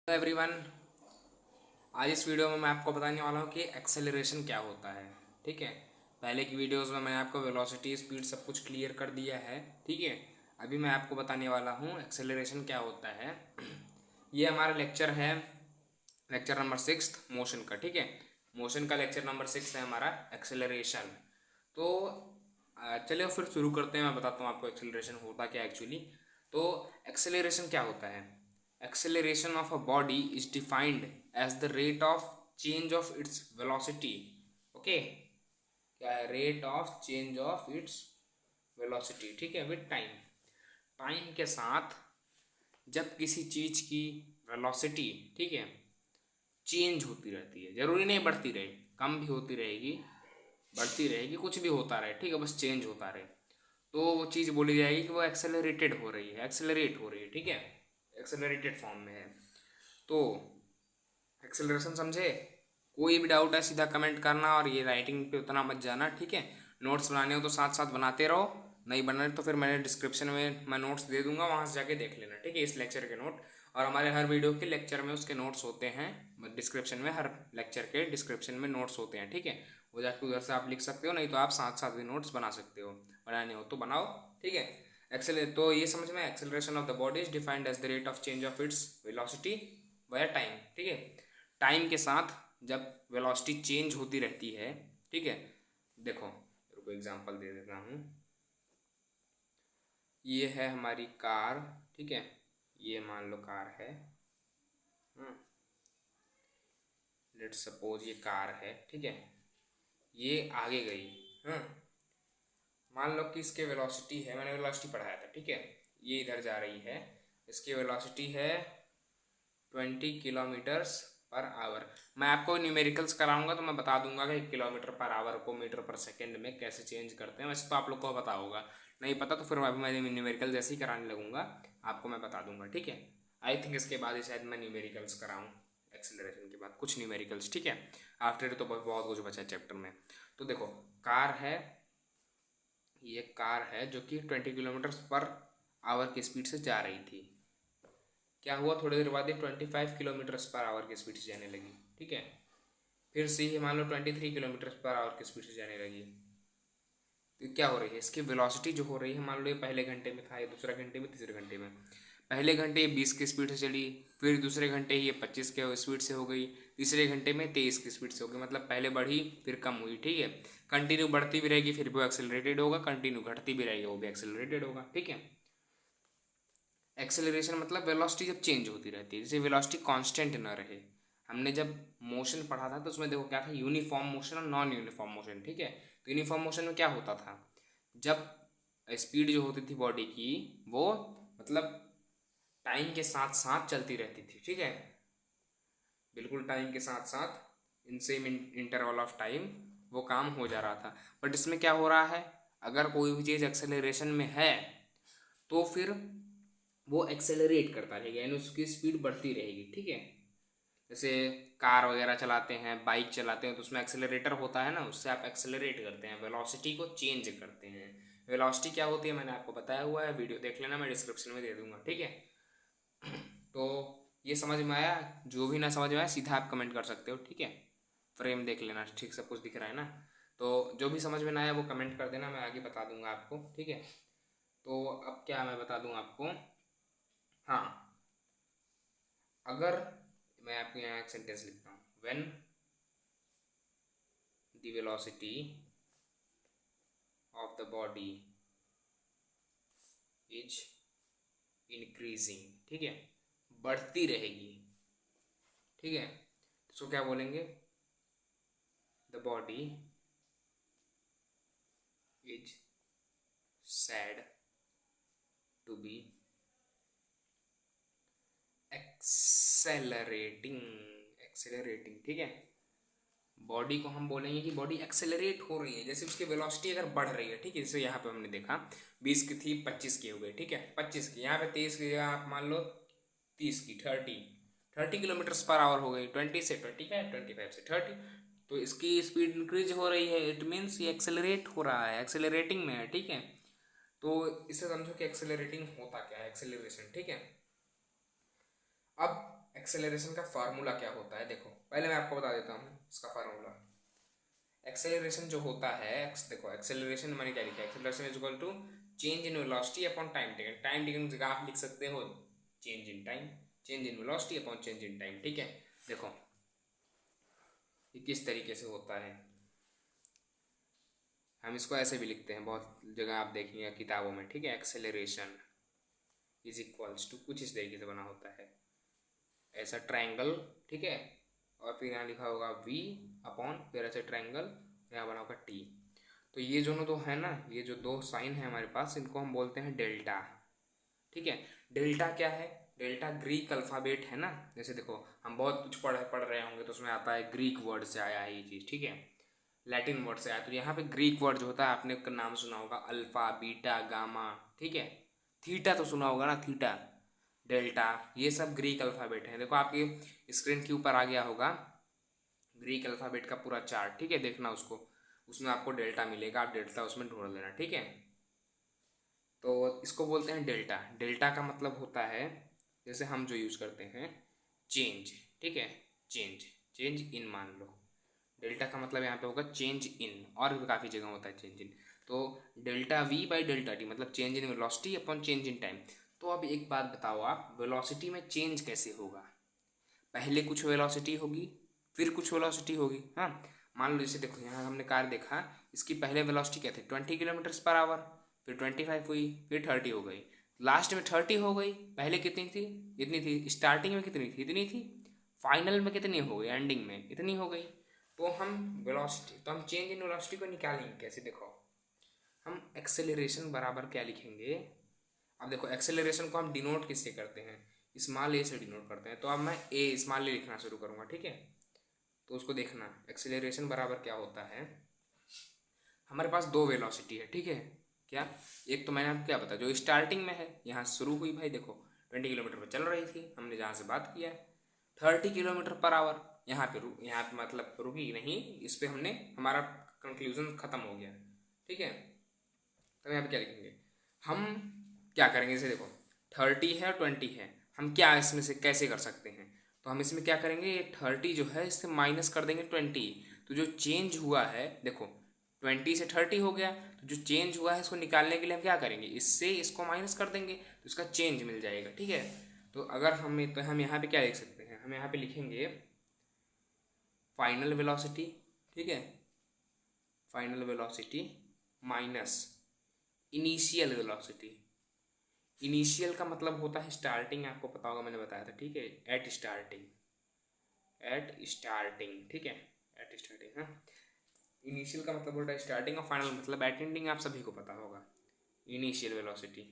Hello everyone. आज इस video में मैं आपको बताने वाला हूँ कि एक्सेलरेशन क्या होता है। ठीक है, पहले की वीडियोस में मैंने आपको वेलोसिटी, स्पीड सब कुछ क्लियर कर दिया है। ठीक है, अभी मैं आपको बताने वाला हूँ एक्सेलरेशन क्या होता है। ये हमारा लेक्चर है, लेक्चर नंबर 6 मोशन का। ठीक है, मोशन का लेक्चर नंबर 6 है हमारा एक्सेलरेशन। तो चलिए फिर शुरू करते हैं। मैं बताता हूँ आपको एक्सेलरेशन होता क्या एक्चुअली। तो एक्सेलरेशन क्या होता है? Acceleration of a body is defined as the rate of change of its velocity. Okay, क्या है? Rate of change of its velocity. ठीक है, विद टाइम, टाइम के साथ जब किसी चीज की वेलोसिटी, ठीक है, चेंज होती रहती है। जरूरी नहीं बढ़ती रहे, कम भी होती रहेगी, बढ़ती रहेगी, कुछ भी होता रहे। ठीक है, बस चेंज होता रहे, तो वो चीज़ बोली जाएगी कि वो एक्सेलरेटेड हो रही है, एक्सेलरेट हो रही है। ठीक है, एक्सेलरेटेड फॉर्म में है। तो एक्सेलरेशन समझे? कोई भी डाउट है सीधा कमेंट करना, और ये राइटिंग पे उतना मत जाना। ठीक है, नोट्स बनाने हो तो साथ साथ बनाते रहो, नहीं बना रहे तो फिर मैंने डिस्क्रिप्शन में मैं नोट्स दे दूंगा, वहाँ से जाके देख लेना। ठीक है, इस लेक्चर के नोट और हमारे हर वीडियो के लेक्चर में उसके नोट्स होते हैं डिस्क्रिप्शन में। हर लेक्चर के डिस्क्रिप्शन में नोट्स होते हैं। ठीक है, वो जाके उधर से आप लिख सकते हो, नहीं तो आप साथ साथ भी नोट्स बना सकते हो, बनाने हो तो बनाओ। ठीक है, तो ये समझ में, acceleration of the body is defined as the rate of change of its velocity via time. ठीक है, टाइम के साथ जब वेलोसिटी चेंज होती रहती है। ठीक है, देखो रुको एग्जांपल दे देता हूँ। ये है हमारी कार। ठीक है, ये मान लो कार है। लेट्स सपोज ये कार है। ठीक है, ये आगे गई। हाँ, मान लो कि इसके वेलोसिटी है, मैंने वेलोसिटी पढ़ाया था। ठीक है, ये इधर जा रही है, इसकी वेलोसिटी है 20 किलोमीटर्स पर आवर। मैं आपको न्यूमेरिकल्स कराऊंगा तो मैं बता दूंगा कि किलोमीटर पर आवर को मीटर पर सेकंड में कैसे चेंज करते हैं। वैसे तो आप लोग को पता होगा, नहीं पता तो फिर मैं न्यूमेरिकल जैसे ही कराने लगूंगा आपको मैं बता दूंगा। ठीक है, आई थिंक इसके बाद ही शायद मैं न्यूमेरिकल्स कराऊँ, एक्सेलरेशन के बाद कुछ न्यूमेरिकल्स। ठीक है, आफ्टर तो बहुत कुछ बचा है चैप्टर में। तो देखो, कार है, ये कार है जो कि 20 किलोमीटर पर आवर की स्पीड से जा रही थी। क्या हुआ, थोड़ी देर बाद ये 25 किलोमीटर पर आवर की स्पीड से जाने लगी। ठीक है, फिर से ही मान लो 23 किलोमीटर पर आवर की स्पीड से जाने लगी। तो क्या हो रही है, इसकी वेलोसिटी जो हो रही है, मान लो ये पहले घंटे में था, ये दूसरे घंटे में, तीसरे घंटे में। पहले घंटे ये 20 की स्पीड से चली, फिर दूसरे घंटे ये 25 के स्पीड से हो गई, तीसरे घंटे में 23 की स्पीड से हो गई। मतलब पहले बढ़ी फिर कम हुई। ठीक है, कंटिन्यू बढ़ती भी रहेगी फिर भी वो एक्सेलरेटेड होगा, कंटिन्यू घटती भी रहेगी वो भी एक्सेलरेटेड होगा। ठीक है, एक्सेलरेशन मतलब वेलोसिटी जब चेंज होती रहती है, जैसे वेलोसिटी कांस्टेंट ना रहे। हमने जब मोशन पढ़ा था तो उसमें देखो क्या था, यूनिफॉर्म मोशन और नॉन यूनिफॉर्म मोशन। ठीक है, तो यूनिफॉर्म मोशन में क्या होता था, जब स्पीड जो होती थी बॉडी की, वो मतलब टाइम के साथ साथ चलती रहती थी। ठीक है, बिल्कुल टाइम के साथ साथ in same interval of time वो काम हो जा रहा था। बट इसमें क्या हो रहा है, अगर कोई भी चीज़ एक्सेलरेशन में है तो फिर वो एक्सेलरेट करता रहेगा, यानी उसकी स्पीड बढ़ती रहेगी। ठीक है, जैसे कार वगैरह चलाते हैं, बाइक चलाते हैं, तो उसमें एक्सेलरेटर होता है ना, उससे आप एक्सेलरेट करते हैं, वेलोसिटी को चेंज करते हैं। वेलोसिटी क्या होती है मैंने आपको बताया हुआ है, वीडियो देख लेना, मैं डिस्क्रिप्शन में दे दूंगा। ठीक है, तो ये समझ में आया? जो भी ना समझ में आया सीधा आप कमेंट कर सकते हो। ठीक है, फ्रेम देख लेना, ठीक सब कुछ दिख रहा है ना। तो जो भी समझ में ना आया वो कमेंट कर देना, मैं आगे बता दूंगा आपको। ठीक है, तो अब क्या मैं बता दूँ आपको। हाँ, अगर मैं आपके यहाँ एक सेंटेंस लिखता हूँ, when the velocity of the body is increasing. ठीक है, बढ़ती रहेगी। ठीक है, तो क्या बोलेंगे, the body is said to be accelerating. Accelerating, ठीक है, बॉडी को हम बोलेंगे कि बॉडी एक्सेलरेट हो रही है, जैसे उसकी वेलोसिटी अगर बढ़ रही है। ठीक है, जैसे यहाँ पे हमने देखा 20 की थी 25 की हो गई। ठीक है, 25 की, यहाँ पे 23 की आप मान लो 30 की, 30 किलोमीटर पर आवर हो गई। 20 से 25, 25 से 30, तो इसकी स्पीड इंक्रीज हो रही है। इट मीन्स ये एक्सेलरेट हो रहा है, एक्सेलरेटिंग में है। ठीक है, तो इसे समझो कि एक्सेलरेटिंग होता क्या है, एक्सेलरेशन। ठीक है, अब एक्सेलरेशन का फार्मूला क्या होता है, देखो पहले मैं आपको बता देता हूँ इसका फार्मूला। एक्सेलरेशन जो होता है, देखो एक्सेलरेशन मैंने क्या लिखा है, acceleration is equal to change in velocity upon time taken. Time taken की जगह आप लिख सकते हो change in time, change in velocity upon change in time. ठीक है, देखो ये किस तरीके से होता है, हम इसको ऐसे भी लिखते हैं, बहुत जगह आप देखेंगे किताबों में। ठीक है, एक्सेलरेशन इज इक्वल्स टू कुछ इस तरीके से बना होता है, ऐसा ट्रायंगल। ठीक है, और फिर यहाँ लिखा होगा v अपॉन फिर ऐसे ट्रायंगल, यहाँ बना होगा t। तो ये दोनों तो है ना, ये जो दो साइन है हमारे पास, इनको हम बोलते हैं डेल्टा। ठीक है, डेल्टा क्या है, डेल्टा ग्रीक अल्फ़ाबेट है ना। जैसे देखो हम बहुत कुछ पढ़ रहे होंगे तो उसमें आता है ग्रीक वर्ड से आया है ये चीज़। ठीक है, लैटिन वर्ड से आया, तो यहाँ पे ग्रीक वर्ड जो होता है आपने का नाम सुना होगा, अल्फ़ा, बीटा, गामा। ठीक है, थीटा तो सुना होगा ना, थीटा, डेल्टा, ये सब ग्रीक अल्फ़ाबेट हैं। देखो आपकी स्क्रीन के ऊपर आ गया होगा ग्रीक अल्फ़ाबेट का पूरा चार्ट। ठीक है, देखना उसको, उसमें आपको डेल्टा मिलेगा, आप डेल्टा उसमें ढूंढ लेना। ठीक है, तो इसको बोलते हैं डेल्टा। डेल्टा का मतलब होता है, जैसे हम जो यूज़ करते हैं चेंज। ठीक है, चेंज, चेंज इन मान लो, डेल्टा का मतलब यहाँ पे होगा चेंज इन, और भी काफ़ी जगह होता है चेंज इन। तो delta V by delta T मतलब change in velocity upon change in time. तो अब एक बात बताओ आप, वेलोसिटी में चेंज कैसे होगा, पहले कुछ वेलोसिटी होगी फिर कुछ वेलोसिटी होगी। हाँ, मान लो जैसे देखो यहाँ हमने कार देखा, इसकी पहले वेलोसिटी क्या थी 20 किलोमीटर पर आवर, फिर 25 हुई, फिर 30 हो गई, लास्ट में 30 हो गई। पहले कितनी थी, इतनी थी, स्टार्टिंग में कितनी थी, इतनी थी, फाइनल में कितनी हो गई, एंडिंग में इतनी हो गई। तो हम वेलोसिटी, तो हम चेंज इन वेलोसिटी को निकालेंगे कैसे, देखो हम एक्सेलरेशन बराबर क्या लिखेंगे। अब देखो एक्सेलरेशन को हम डिनोट किससे करते हैं, स्मॉल ए से डिनोट करते हैं। तो अब मैं ए स्मॉल ए लिखना शुरू करूँगा। ठीक है, तो उसको देखना एक्सेलरेशन बराबर क्या होता है। हमारे पास दो वेलोसिटी है। ठीक है, क्या, एक तो मैंने आपको क्या बताया जो स्टार्टिंग में है, यहाँ शुरू हुई भाई, देखो 20 किलोमीटर पर चल रही थी, हमने जहाँ से बात किया 30 किलोमीटर पर आवर, यहाँ पे यहाँ पे मतलब रुकी नहीं, इस पर हमने हमारा कंक्लूजन ख़त्म हो गया। ठीक है, तो यहाँ पे क्या लिखेंगे, हम क्या करेंगे, जैसे देखो 30 है और 20 है, हम क्या इसमें से कैसे कर सकते हैं। तो हम इसमें क्या करेंगे, ये 30 जो है इससे माइनस कर देंगे 20। तो जो चेंज हुआ है देखो 20 से 30 हो गया, तो जो चेंज हुआ है इसको निकालने के लिए हम क्या करेंगे, इससे इसको माइनस कर देंगे तो इसका चेंज मिल जाएगा। ठीक है, तो अगर हमें, तो हम यहाँ पे क्या लिख सकते हैं, हम यहाँ पे लिखेंगे फाइनल वेलोसिटी। ठीक है, final velocity minus initial velocity. Initial का मतलब होता है स्टार्टिंग, आपको पता होगा मैंने बताया था। ठीक है, एट स्टार्टिंग, एट स्टार्टिंग। ठीक है, एट स्टार्टिंग। हाँ, इनिशियल का मतलब होता है स्टार्टिंग, और फाइनल मतलब एट एंडिंग, आप सभी को पता होगा, इनिशियल वेलोसिटी।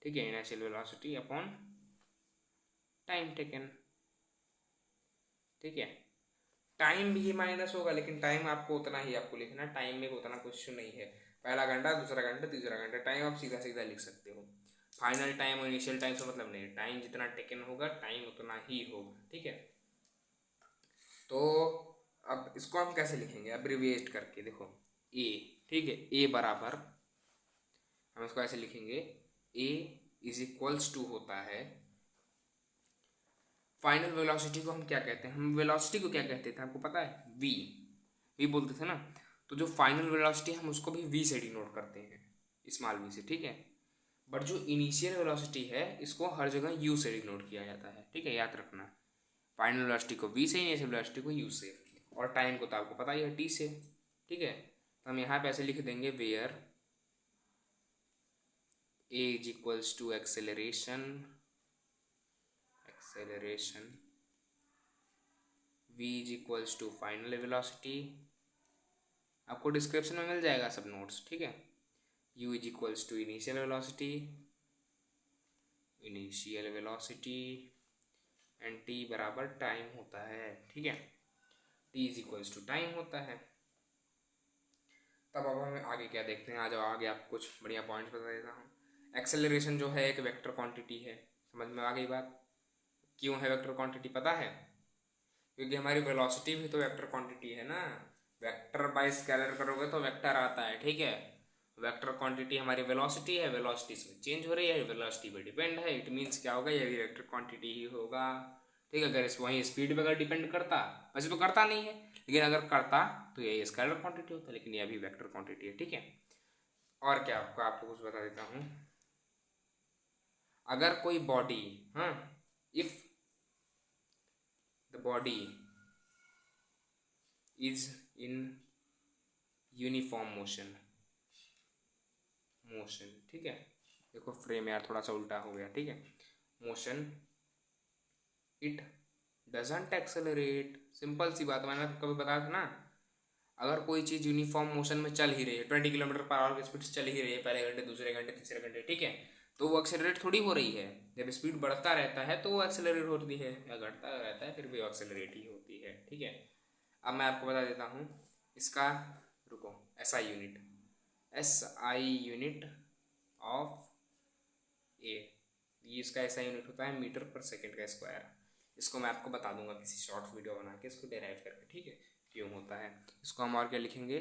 ठीक है, initial velocity upon time taken. ठीक है, टाइम भी माइनस होगा, लेकिन टाइम आपको उतना ही आपको लिखना है, टाइम में उतना कुछ नहीं है, पहला घंटा, दूसरा घंटा, तीसरा घंटा, टाइम आप सीधा सीधा लिख सकते हो। फाइनल टाइम और इनिशियल टाइम से मतलब नहीं, टाइम जितना टेकन होगा टाइम उतना ही होगा। ठीक है, तो अब इसको हम कैसे लिखेंगे अब्रिविएट करके, देखो ए। ठीक है, ए बराबर, हम इसको ऐसे लिखेंगे, ए इज इक्वल्स टू होता है, फाइनल वेलोसिटी को हम क्या कहते हैं, हम वेलोसिटी को क्या कहते थे आपको पता है, वी, वी बोलते थे ना। तो जो फाइनल वेलोसिटी हम उसको भी वी से डिनोट करते हैं, स्मॉल वी से। ठीक है, बट जो इनिशियल वेलोसिटी है इसको हर जगह यू से डिनोट किया जाता है। ठीक है, याद रखना, फाइनल वेलोसिटी को वी से, इनिशियल वेलोसिटी को यू से, और टाइम को तो आपको पता ही है टी से। ठीक है, तो हम यहाँ पे ऐसे लिख देंगे, where a is equals to acceleration, acceleration v is equals to final velocity, आपको डिस्क्रिप्शन में मिल जाएगा सब नोट्स। ठीक है, u is equals to initial velocity, initial velocity, and t बराबर टाइम होता है। ठीक है, t is equals to time होता है। तब अब हमें आगे क्या देखते हैं, आ जाओ आगे आपको कुछ बढ़िया पॉइंट्स बता देता हूँ। एक्सेलरेशन जो है एक वेक्टर क्वांटिटी है, समझ में आ गई बात, क्यों है वेक्टर क्वांटिटी पता है, क्योंकि हमारी वेलोसिटी भी तो वेक्टर क्वांटिटी है ना, वेक्टर बाय स्केलर करोगे तो वेक्टर आता है। ठीक है, वेक्टर क्वांटिटी हमारी वेलोसिटी है, वेलोसिटी इसमें चेंज हो रही है, वेलोसिटी पे डिपेंड है, इट मीन्स क्या होगा, ये भी वेक्टर क्वांटिटी ही होगा। ठीक है, अगर इस वहीं स्पीड पे अगर डिपेंड करता, वैसे तो करता नहीं है, लेकिन अगर करता तो ये स्केलर क्वांटिटी होता, लेकिन ये अभी वेक्टर क्वांटिटी है। ठीक है, और क्या आपको कुछ बता देता हूँ। अगर कोई बॉडी, हाँ, if the body is in uniform motion, ठीक है, देखो फ्रेम यार थोड़ा सा उल्टा हो गया। ठीक है, motion, it doesn't accelerate. Simple सी बात, मैंने कभी बताया था ना, अगर कोई चीज़ यूनिफॉर्म मोशन में चल ही रही है, 20 किलोमीटर पर आवर की स्पीड से चल ही रही है, पहले घंटे, दूसरे घंटे, तीसरे घंटे, ठीक है, तो वो एक्सेलरेट थोड़ी हो रही है। जब स्पीड बढ़ता रहता है तो वो एक्सेलरेट होती है, या घटता रहता है फिर भी एक्सेलरेट ही होती है। ठीक है, अब मैं आपको बता देता हूँ इसका, रुको, SI unit, SI unit of A, ये इसका ऐसा यूनिट होता है मीटर पर सेकंड का स्क्वायर। इसको मैं आपको बता दूंगा किसी शॉर्ट वीडियो बना के इसको डेराइव करके, ठीक है, क्यों होता है। इसको हम और क्या लिखेंगे,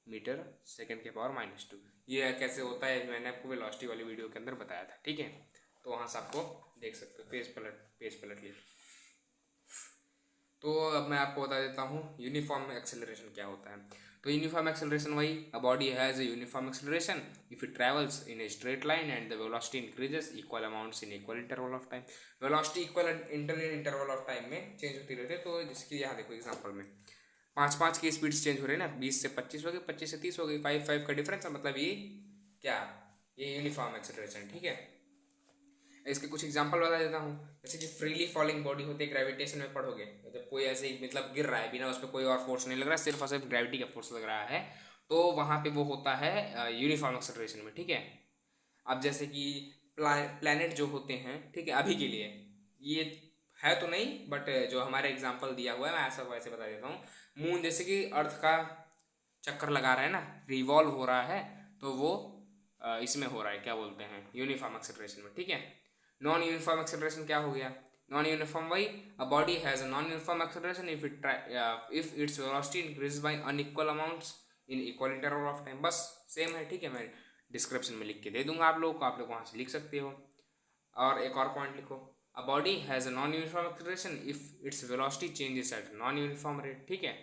मीटर सेकंड के पावर -2। ये कैसे होता है मैंने आपको वेलोसिटी वाली वीडियो के अंदर बताया था। ठीक है, तो वहाँ से आपको देख सकते हो, पेज पलट लिए। तो अब मैं आपको बता देता हूँ यूनिफॉर्म एक्सेलरेशन क्या होता है। तो यूनिफॉर्म एक्सेलरेशन वही, a body has a uniform acceleration if it travels in a straight line and the velocity increases equal amounts in equal interval of time. Velocity equal interval of time में change होती रहती है। तो जिसकी यहाँ देखो example में 5-5 की स्पीड चेंज हो रही है ना, 20 से 25 हो गई, 25 से 30 हो गई, 5-5 का डिफरेंस है, मतलब ये क्या, ये यूनिफॉर्म एक्सेलरेशन। ठीक है, इसके कुछ एग्जांपल बता देता हूँ। जैसे कि फ्रीली फॉलिंग बॉडी होती है, ग्रेविटेशन में पढ़ोगे, जब कोई ऐसे ही मतलब गिर रहा है बिना उस पर कोई और फोर्स नहीं लग रहा, सिर्फ और सिर्फ ग्रेविटी का फोर्स लग रहा है, तो वहाँ पे वो होता है यूनिफॉर्म एक्सेलरेशन में। ठीक है, अब जैसे कि प्लैनेट जो होते हैं, ठीक है, अभी के लिए ये है तो नहीं, बट जो हमारे एग्जाम्पल दिया हुआ है मैं ऐसा वैसे बता देता हूँ। मून जैसे कि अर्थ का चक्कर लगा रहा है ना, रिवॉल्व हो रहा है, तो वो इसमें हो रहा है, क्या बोलते हैं, यूनिफॉर्म एक्सेलरेशन में। ठीक है, नॉन यूनिफॉर्म एक्सेलरेशन क्या हो गया, नॉन यूनिफॉर्म वही, a body has a non uniform acceleration if its velocity increase by unequal amounts in equal interval of time. बस सेम है। ठीक है, मैं डिस्क्रिप्शन में लिख के दे दूंगा आप लोगों को, आप लोग वहाँ से लिख सकते हो। और एक और पॉइंट लिखो, a body has a non uniform acceleration if its velocity changes at non uniform rate. ठीक है,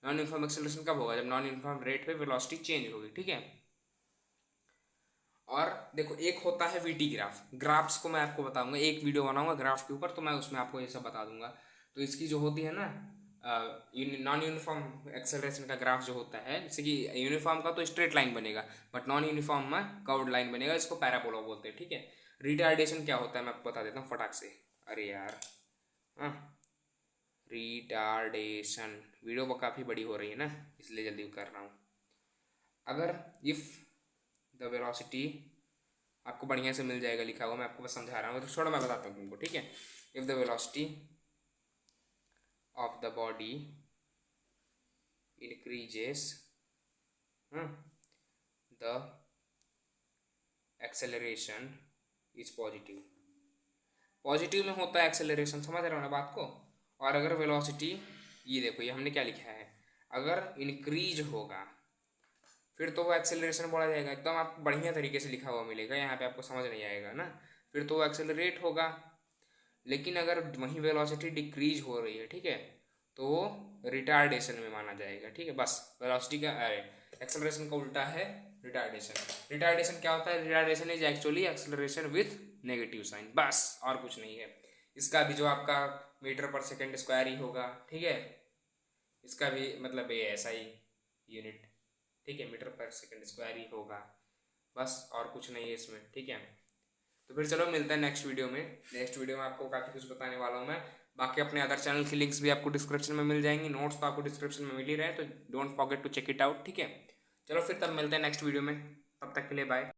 नॉन यूनिफॉर्म एक्सेलरेशन कब होगा, जब नॉन यूनिफॉर्म रेट पे वेलोसिटी चेंज होगी। ठीक है, और देखो एक होता है वीटी ग्राफ, ग्राफ्स को मैं आपको बताऊंगा, एक वीडियो बनाऊंगा ग्राफ के ऊपर, तो मैं उसमें आपको ये सब बता दूंगा। तो इसकी जो होती है ना, नॉन यूनिफॉर्म एक्सेलरेशन का ग्राफ जो होता है, जैसे कि यूनिफॉर्म का तो स्ट्रेट लाइन बनेगा, बट नॉन यूनिफॉर्म में कर्व्ड लाइन बनेगा, इसको पैराबोला बोलते हैं। ठीक है, रिटार्डेशन क्या होता है मैं आपको बता देता हूँ फटाक से। अरे यार, हाँ, रिटार्डेशन, वीडियो काफ़ी बड़ी हो रही है ना, इसलिए जल्दी कर रहा हूँ। अगर इफ़ द वेलोसिटी, आपको बढ़िया से मिल जाएगा लिखा हुआ, मैं आपको बस समझा रहा हूँ, तो छोड़ो मैं बताता हूँ तुमको। ठीक है, if the velocity of the body increases the acceleration is positive, positive में होता है एक्सेलरेशन, समझ रहे हो ना बात को। और अगर वेलोसिटी, ये देखो ये हमने क्या लिखा है, अगर इंक्रीज होगा फिर तो वो एक्सेलरेशन बढ़ा जाएगा, एकदम आपको बढ़िया तरीके से लिखा हुआ मिलेगा, यहाँ पे आपको समझ नहीं आएगा ना, फिर तो वो एक्सेलरेट होगा। लेकिन अगर वहीं वेलोसिटी डिक्रीज हो रही है, ठीक है, तो वो रिटार्डेशन में माना जाएगा। ठीक है, बस वेलोसिटी का, अरे एक्सेलरेशन का उल्टा है रिटार्डेशन। रिटार्डेशन क्या होता है, retardation is actually acceleration with negative sign, बस और कुछ नहीं है। इसका भी जो आपका मीटर पर सेकेंड स्क्वायर ही होगा। ठीक है, इसका भी मतलब ये ऐसा ही यूनिट, ठीक है, मीटर पर सेकेंड स्क्वायर ही होगा, बस और कुछ नहीं है इसमें। ठीक है, तो फिर चलो मिलता है नेक्स्ट वीडियो में। नेक्स्ट वीडियो में आपको काफ़ी कुछ बताने वाला हूँ मैं। बाकी अपने अदर चैनल की लिंक्स भी आपको डिस्क्रिप्शन में मिल जाएंगी, नोट्स तो आपको डिस्क्रिप्शन में मिल ही रहे हैं, तो don't forget to check it out. ठीक है, चलो फिर तब मिलते हैं नेक्स्ट वीडियो में, तब तक के लिए बाय।